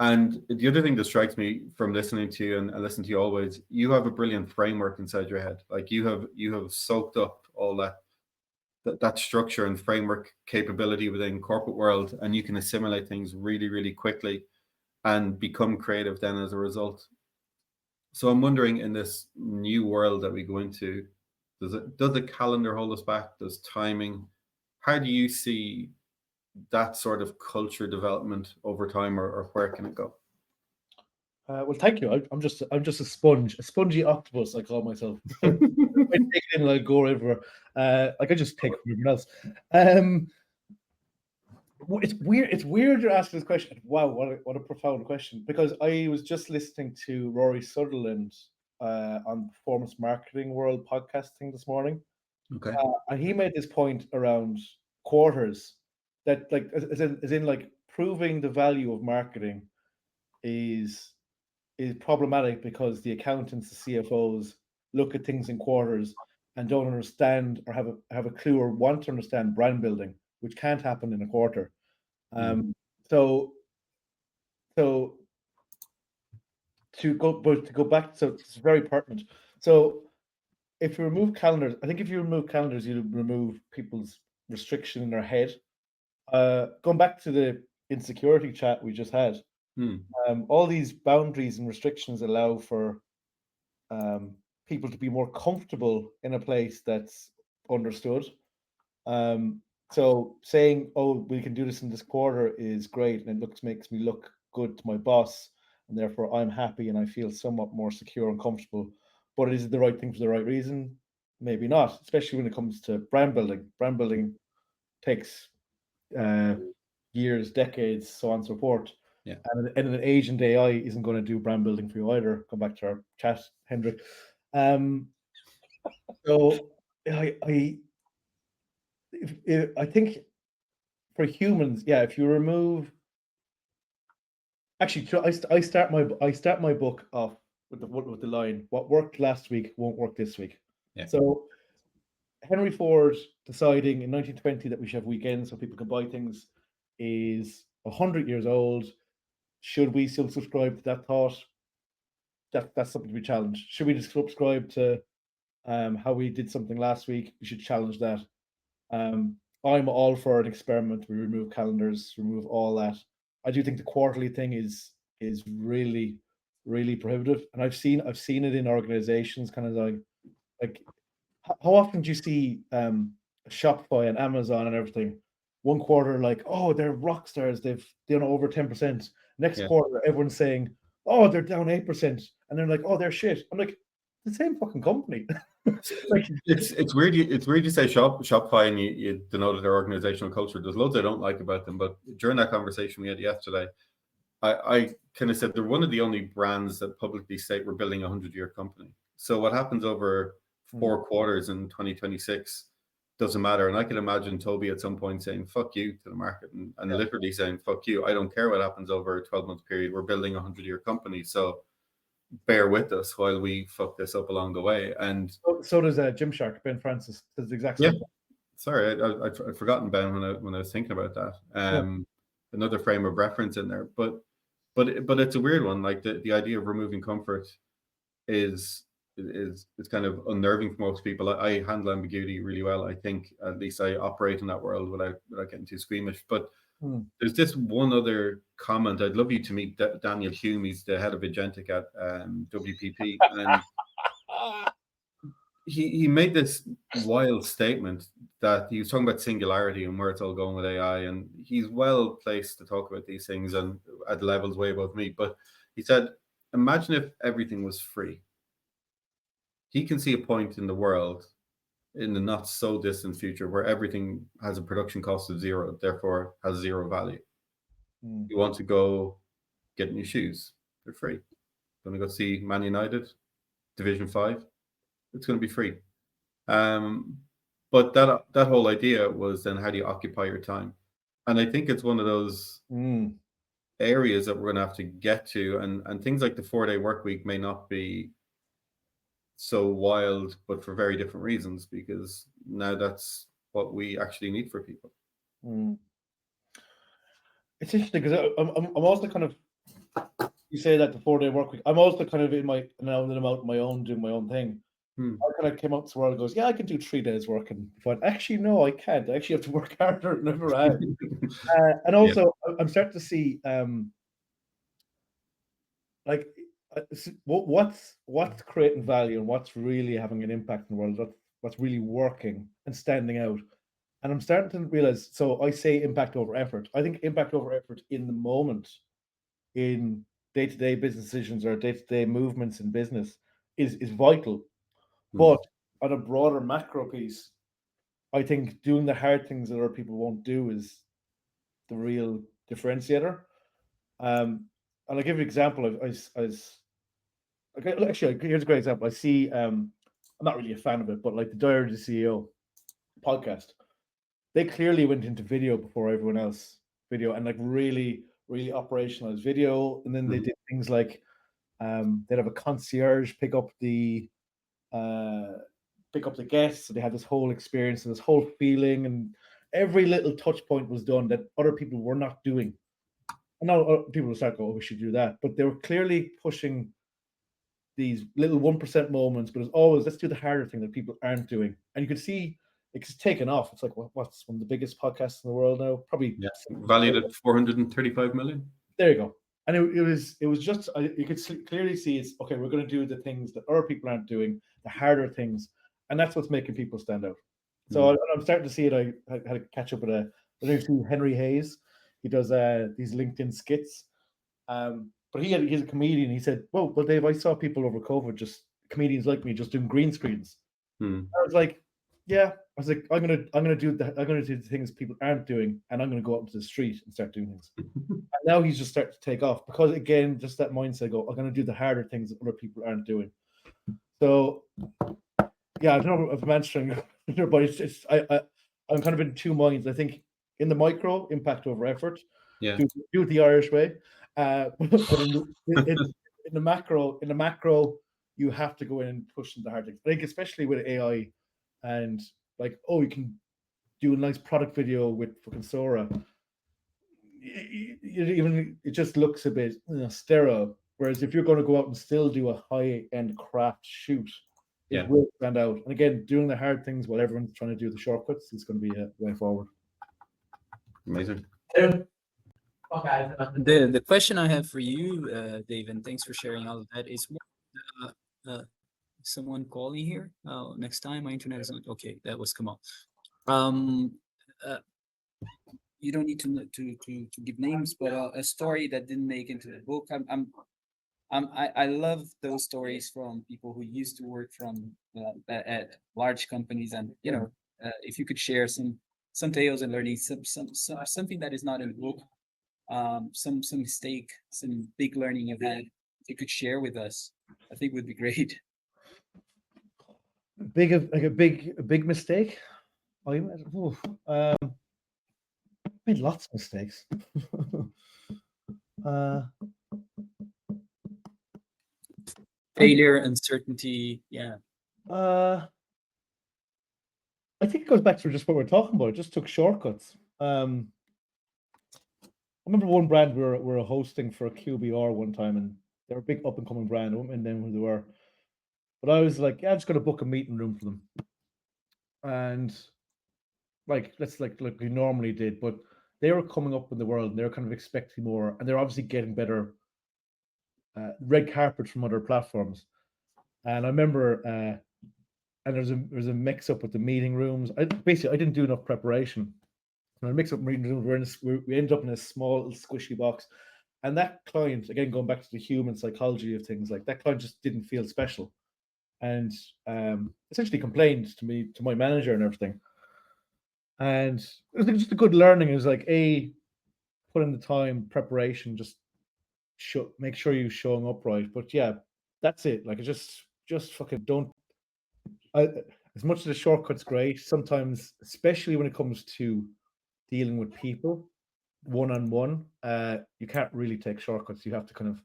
And the other thing that strikes me from listening to you and listening to you always, you have a brilliant framework inside your head. Like you have soaked up all that structure and framework capability within corporate world, and you can assimilate things really, really quickly and become creative then as a result. So I'm wondering, in this new world that we go into, does the calendar hold us back? Does timing? How do you see that sort of culture development over time, or where can it go? Well, thank you. I'm just a sponge, a spongy octopus, I call myself. I take it in and I go everywhere. Like I just take from everyone else. It's weird. It's weird you're asking this question. Wow, what a profound question. Because I was just listening to Rory Sutherland on Performance Marketing World podcasting this morning. Okay. And he made this point around quarters, that like as in like proving the value of marketing is problematic, because the accountants, the CFOs look at things in quarters and don't understand or have a clue or want to understand brand building, which can't happen in a quarter. So to go back, so it's very pertinent. So if you remove calendars, I think if you remove calendars, you remove people's restriction in their head. Going back to the insecurity chat we just had, all these boundaries and restrictions allow for people to be more comfortable in a place that's understood. So saying, "Oh, we can do this in this quarter" is great, and it makes me look good to my boss, and therefore I'm happy and I feel somewhat more secure and comfortable. But is it the right thing for the right reason? Maybe not, especially when it comes to brand building. Brand building takes years, decades, so on and so forth. Yeah. And an agent AI isn't going to do brand building for you either. Come back to our chat, Hendrik. So I think for humans, yeah, if you remove, actually, I start my book off with the line, "What worked last week won't work this week." Yeah. So Henry Ford deciding in 1920 that we should have weekends so people can buy things is 100 years old. Should we still subscribe to that thought? That's something to be challenged. Should we just subscribe to how we did something last week? We should challenge that. I'm all for an experiment. We remove calendars, remove all that. I do think the quarterly thing is really, really prohibitive, and I've seen it in organizations, kind of like how often do you see Shopify and Amazon and everything? One quarter, like, oh, they're rock stars, they've done over 10%. Next quarter, everyone's saying, oh, they're down 8%, and they're like, oh, they're shit. I'm like, the same fucking company. Like it's weird. It's weird you say Shopify and you denoted their organizational culture. There's loads I don't like about them, but during that conversation we had yesterday, I kind of said they're one of the only brands that publicly state we're building a 100-year company. So what happens over 4 quarters in 2026 doesn't matter. And I can imagine Toby at some point saying "fuck you" to the market, and literally saying "fuck you." I don't care what happens over a 12-month period. We're building a 100-year company, so bear with us while we fuck this up along the way. And so does Gymshark, Ben Francis, does the exact same. Yeah. Sorry, I'd forgotten Ben when I was thinking about that. Another frame of reference in there, but it's a weird one. Like the idea of removing comfort is kind of unnerving for most people. I handle ambiguity really well. I think at least I operate in that world without getting too squeamish. But there's this one other comment. I'd love you to meet Daniel Hume. He's the head of agentic at WPP, and he made this wild statement that he was talking about singularity and where it's all going with AI, and he's well placed to talk about these things and at levels way above me. But he said, imagine if everything was free. He can see a point in the world in the not so distant future where everything has a production cost of zero, therefore has zero value. You want to go get new shoes, they're free. Going to go see Man United, Division 5, it's going to be free. But that whole idea was then how do you occupy your time? And I think it's one of those areas that we're going to have to get to, and things like the 4-day work week may not be so wild, but for very different reasons, because now that's what we actually need for people. It's interesting because I'm also kind of, you say that the 4-day work week, I'm also kind of in my, now that I'm out on my own doing my own thing, I kind of came up to the world and goes, yeah, I can do 3 days work, and thought, actually no, I can't. I actually have to work harder than ever I have. And also I'm starting to see like what's creating value and what's really having an impact in the world, what's really working and standing out. And I'm starting to realize, so I say impact over effort. I think impact over effort in the moment, in day-to-day business decisions or day-to-day movements in business is vital. But on a broader macro piece, I think doing the hard things that other people won't do is the real differentiator. And I'll give you an example. Actually, here's a great example. I see, I'm not really a fan of it, but like the Diary of the CEO podcast, they clearly went into video before everyone else, and like really operationalized video. And then they did things like they'd have a concierge pick up the guests. So they had this whole experience and this whole feeling, and every little touch point was done that other people were not doing. And now people will start going, oh, we should do that. But they were clearly pushing these little 1% moments, but it's always, let's do the harder thing that people aren't doing. And you could see it's taken off. It's like, what's one of the biggest podcasts in the world now? Probably valued at 435 million. There you go. And it was just, you could clearly see it's, okay, we're going to do the things that other people aren't doing, the harder things. And that's what's making people stand out. So I'm starting to see it. I had to catch up with I don't know if you see Henry Hayes. He does these LinkedIn skits. But he's a comedian. He said, well, Dave, I saw people over COVID, just comedians like me, just doing green screens. I was like, yeah. I was like, I'm gonna do the things people aren't doing, and I'm gonna go out into the street and start doing things. And now he's just starting to take off because, again, just that mindset. I'm gonna do the harder things that other people aren't doing. So, yeah, I don't know if I'm answering, but it's I'm kind of in two minds. I think in the micro, impact over effort. Yeah. Do it the Irish way. But in the macro, you have to go in and push into the hard things. I think especially with AI, and like, oh, you can do a nice product video with fucking Sora. Even it just looks a bit sterile. Whereas if you're going to go out and still do a high-end craft shoot, it will stand out. And again, doing the hard things while everyone's trying to do the shortcuts is going to be a way forward. Amazing. The question I have for you, Dave, and thanks for sharing all of that, is someone calling here? Oh, next time my internet is not okay. That was Kamal. You don't need to give names, but a story that didn't make into the book. I love those stories from people who used to work from at large companies, and if you could share some tales and learning, something that is not in the book, some mistake, some big learning you've had, you could share with us, I think would be great. A big mistake. I made lots of mistakes. Failure, uncertainty, yeah. I think it goes back to just what we're talking about. It just took shortcuts. I remember one brand we were hosting for a QBR one time, and they were a big up and coming brand. I won't name who they were, but I was like, yeah, I'm just gonna book a meeting room for them, and like we normally did, but they were coming up in the world and they were kind of expecting more, and they're obviously getting better red carpet from other platforms. And I remember and there's a mix up with the meeting rooms. I didn't do enough preparation. And I mix up meeting rooms. We ended up in a small squishy box, and that client, again going back to the human psychology of things, like that client just didn't feel special, and essentially complained to me, to my manager and everything. And I think just a good learning is like put in the time, preparation, just make sure you're showing up right. But yeah, that's it. Like, just fucking don't. As much as the shortcut's great, sometimes, especially when it comes to dealing with people one-on-one, you can't really take shortcuts. You have to kind of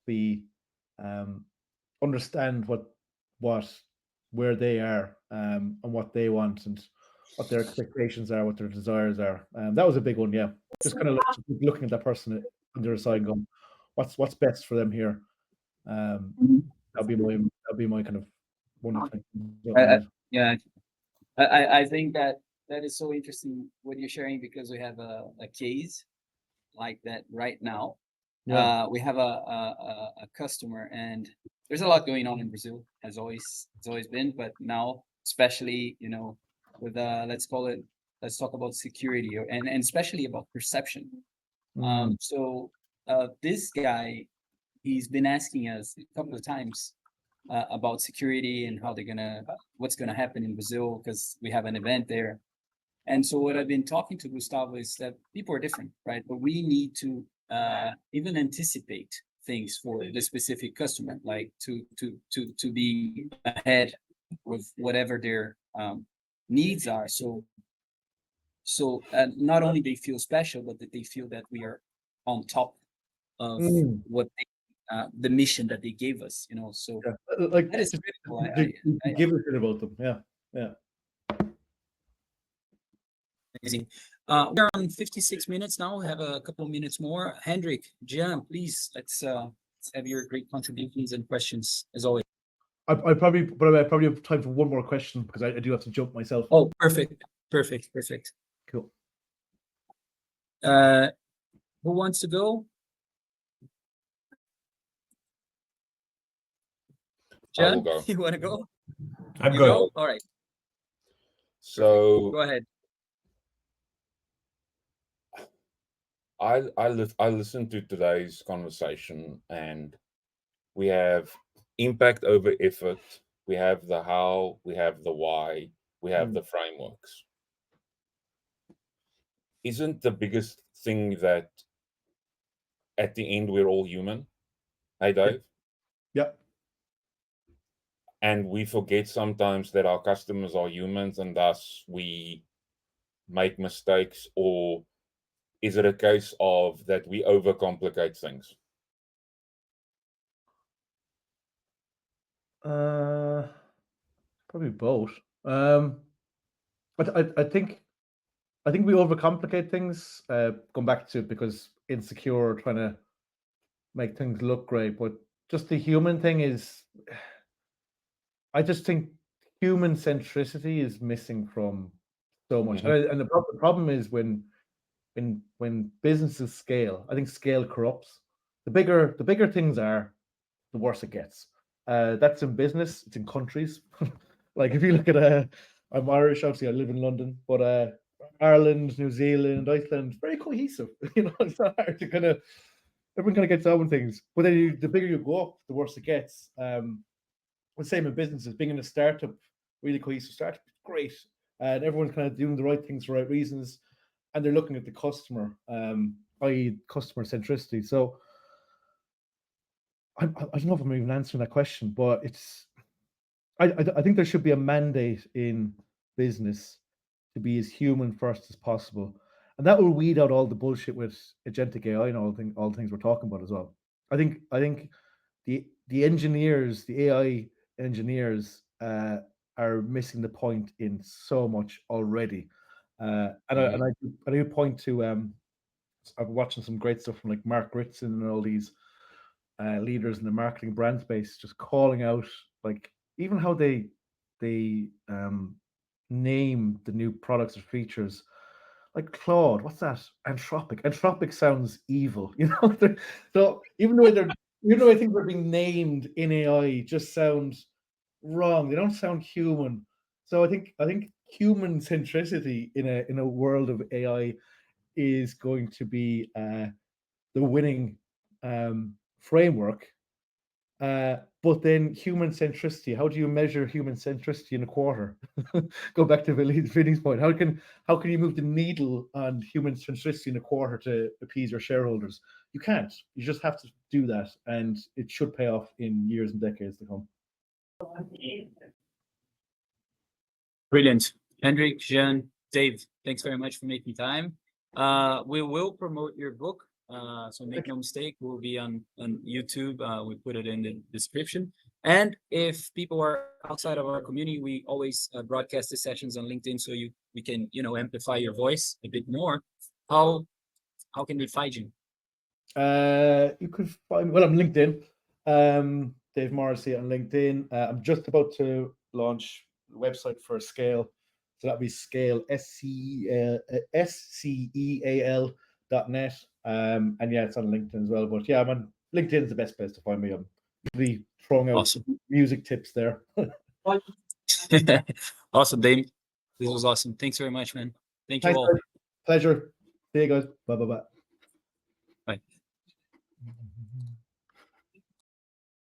be understand where they are, and what they want, and what their expectations are, what their desires are. That was a big one, yeah. Just kind of looking at that person on the other side and going, what's best for them here. That'd be my kind of one of the things. Yeah, I think that is so interesting what you're sharing, because we have a case like that right now. Yeah. We have a customer, and there's a lot going on in Brazil, it's always been, but now especially, with let's talk about security, and especially about perception. So this guy, he's been asking us a couple of times about security and what's gonna happen in Brazil, because we have an event there. And so what I've been talking to Gustavo is that people are different, right? But we need to even anticipate things for the specific customer, like to be ahead with whatever their needs are. So not only they feel special, but that they feel that we are on top of what the mission that they gave us. So yeah. Like, that is critical. Give a shit about them. Yeah. Amazing. We are on 56 minutes now. We have a couple of minutes more. Hendrik, Jan, please, let's have your great contributions and questions as always. I probably have time for one more question, because I do have to jump myself. Oh, perfect. Cool. Who wants to go? I will Jan, go. you want to go? I'm You good. go? All right. So Go ahead. I listened to today's conversation, and we have impact over effort. We have the how, we have the why, we have the frameworks. Isn't the biggest thing that at the end we're all human? Hey, Dave? Yeah. And we forget sometimes that our customers are humans, and thus we make mistakes? Or is it a case of that we overcomplicate things? Probably both. But I think we overcomplicate things. Going back to it, because insecure, trying to make things look great. But just the human thing is, I just think human centricity is missing from so much. And the problem is when businesses scale, I think scale corrupts. The bigger things are, the worse it gets. That's in business. It's in countries. Like, if you look at I'm Irish, obviously I live in London, but Ireland, New Zealand, Iceland, very cohesive. It's not hard to everyone kind of gets on with things. But then the bigger you go up, the worse it gets. The same in businesses. Being in a startup, really cohesive startup, great, and everyone's kind of doing the right things for the right reasons, and they're looking at the customer, i.e., customer centricity. So I don't know if I'm even answering that question, but I think there should be a mandate in business to be as human first as possible, and that will weed out all the bullshit with agentic AI and all the things we're talking about as well. I think the engineers, the AI engineers, are missing the point in so much already. And I do point to I'm watching some great stuff from like Mark Ritson and all these leaders in the marketing brand space, just calling out like even how they name the new products or features. Like Claude, what's that? Anthropic. Anthropic sounds evil, So even though I think they're being named in AI, just sounds wrong. They don't sound human. So I think human centricity in a world of AI is going to be the winning framework. But then human centricity, how do you measure human centricity in a quarter? Go back to Vinny's point. How can you move the needle on human centricity in a quarter to appease your shareholders? You can't. You just have to do that, and it should pay off in years and decades to come. Brilliant. Hendrik, Jean, Dave, thanks very much for making time. We will promote your book. So make no mistake, we'll be on YouTube. We put it in the description. And if people are outside of our community, we always broadcast the sessions on LinkedIn, so we can amplify your voice a bit more. How can we find you? You could find I'm LinkedIn. Dave Morrissey on LinkedIn. I'm just about to launch the website for Scale. So that'll be Scale SCEAL.net. And yeah, it's on LinkedIn as well. But yeah, LinkedIn is the best place to find me. I'm usually throwing out music tips there. Awesome, Dave. This was awesome. Thanks very much, man. Thank you all. Pleasure. See you guys. Bye. Bye.